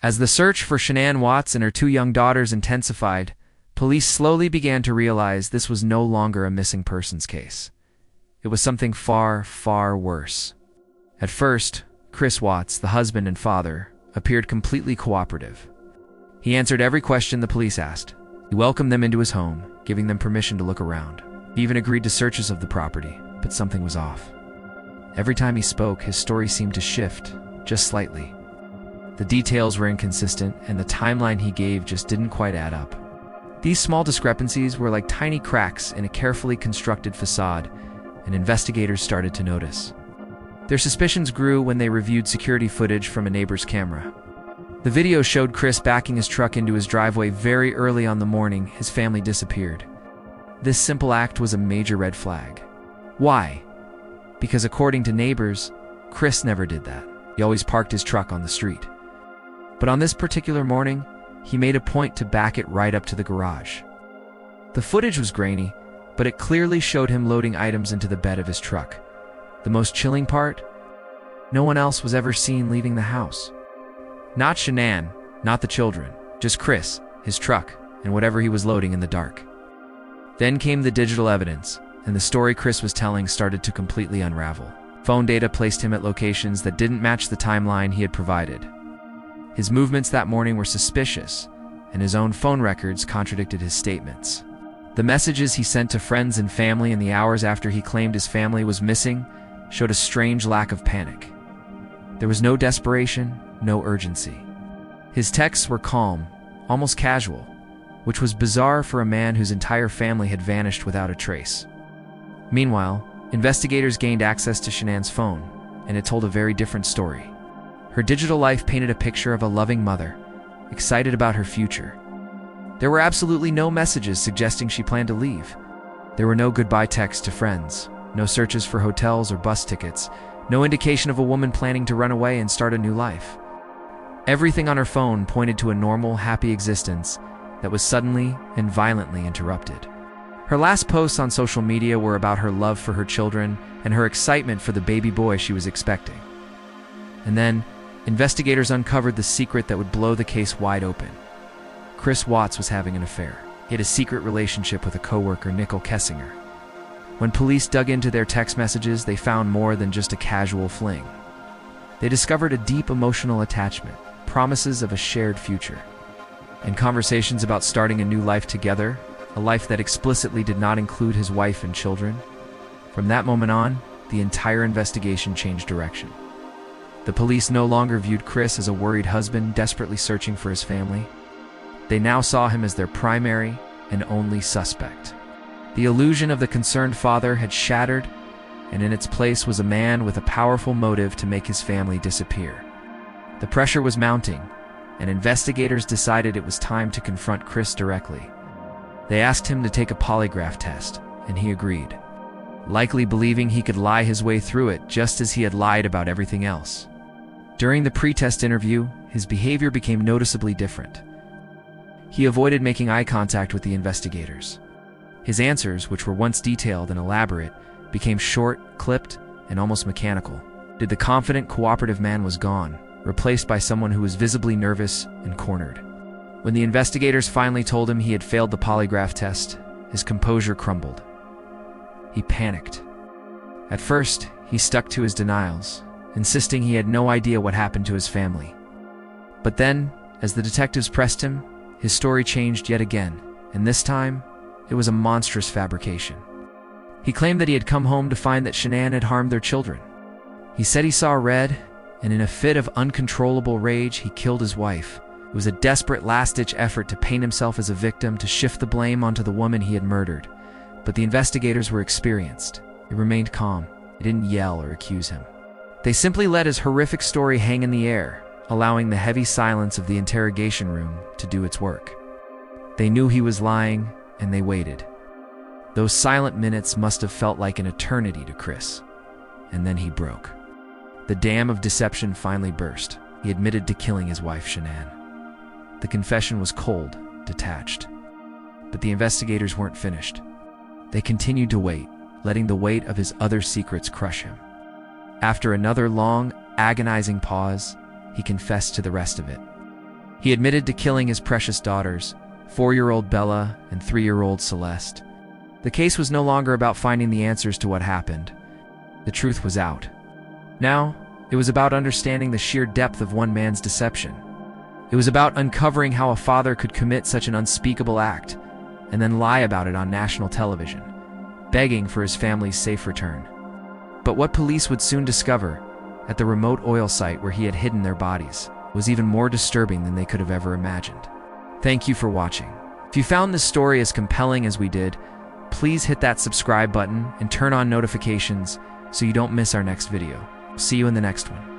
As the search for Shanann Watts and her two young daughters intensified, police slowly began to realize this was no longer a missing persons case. It was something far, far worse. At first, Chris Watts, the husband and father, appeared completely cooperative. He answered every question the police asked. He welcomed them into his home, giving them permission to look around. He even agreed to searches of the property, but something was off. Every time he spoke, his story seemed to shift, just slightly. The details were inconsistent, and the timeline he gave just didn't quite add up. These small discrepancies were like tiny cracks in a carefully constructed facade, and investigators started to notice. Their suspicions grew when they reviewed security footage from a neighbor's camera. The video showed Chris backing his truck into his driveway very early on the morning his family disappeared. This simple act was a major red flag. Why? Because according to neighbors, Chris never did that. He always parked his truck on the street. But on this particular morning, he made a point to back it right up to the garage. The footage was grainy, but it clearly showed him loading items into the bed of his truck. The most chilling part? No one else was ever seen leaving the house. Not Shanann, not the children, just Chris, his truck, and whatever he was loading in the dark. Then came the digital evidence, and the story Chris was telling started to completely unravel. Phone data placed him at locations that didn't match the timeline he had provided. His movements that morning were suspicious, and his own phone records contradicted his statements. The messages he sent to friends and family in the hours after he claimed his family was missing showed a strange lack of panic. There was no desperation, no urgency. His texts were calm, almost casual, which was bizarre for a man whose entire family had vanished without a trace. Meanwhile, investigators gained access to Shanann's phone, and it told a very different story. Her digital life painted a picture of a loving mother, excited about her future. There were absolutely no messages suggesting she planned to leave. There were no goodbye texts to friends, no searches for hotels or bus tickets, no indication of a woman planning to run away and start a new life. Everything on her phone pointed to a normal, happy existence that was suddenly and violently interrupted. Her last posts on social media were about her love for her children and her excitement for the baby boy she was expecting. And then, investigators uncovered the secret that would blow the case wide open. Chris Watts was having an affair. He had a secret relationship with a coworker, Nicole Kessinger. When police dug into their text messages, they found more than just a casual fling. They discovered a deep emotional attachment, promises of a shared future, and conversations about starting a new life together, a life that explicitly did not include his wife and children. From that moment on, the entire investigation changed direction. The police no longer viewed Chris as a worried husband desperately searching for his family. They now saw him as their primary and only suspect. The illusion of the concerned father had shattered, and in its place was a man with a powerful motive to make his family disappear. The pressure was mounting, and investigators decided it was time to confront Chris directly. They asked him to take a polygraph test, and he agreed, likely believing he could lie his way through it just as he had lied about everything else. During the pre-test interview, his behavior became noticeably different. He avoided making eye contact with the investigators. His answers, which were once detailed and elaborate, became short, clipped, and almost mechanical. The confident, cooperative man was gone, replaced by someone who was visibly nervous and cornered. When the investigators finally told him he had failed the polygraph test, his composure crumbled. He panicked. At first, he stuck to his denials, insisting he had no idea what happened to his family. But then, as the detectives pressed him, his story changed yet again, and this time, it was a monstrous fabrication. He claimed that he had come home to find that Shanann had harmed their children. He said he saw red, and in a fit of uncontrollable rage, he killed his wife. It was a desperate last-ditch effort to paint himself as a victim, to shift the blame onto the woman he had murdered. But the investigators were experienced. They remained calm. They didn't yell or accuse him. They simply let his horrific story hang in the air, allowing the heavy silence of the interrogation room to do its work. They knew he was lying, and they waited. Those silent minutes must have felt like an eternity to Chris. And then he broke. The dam of deception finally burst. He admitted to killing his wife, Shanann. The confession was cold, detached. But the investigators weren't finished. They continued to wait, letting the weight of his other secrets crush him. After another long, agonizing pause, he confessed to the rest of it. He admitted to killing his precious daughters, 4-year-old Bella and 3-year-old Celeste. The case was no longer about finding the answers to what happened. The truth was out. Now, it was about understanding the sheer depth of one man's deception. It was about uncovering how a father could commit such an unspeakable act and then lie about it on national television, begging for his family's safe return. But what police would soon discover at the remote oil site where he had hidden their bodies was even more disturbing than they could have ever imagined. Thank you for watching. If you found this story as compelling as we did, please hit that subscribe button and turn on notifications so you don't miss our next video. See you in the next one.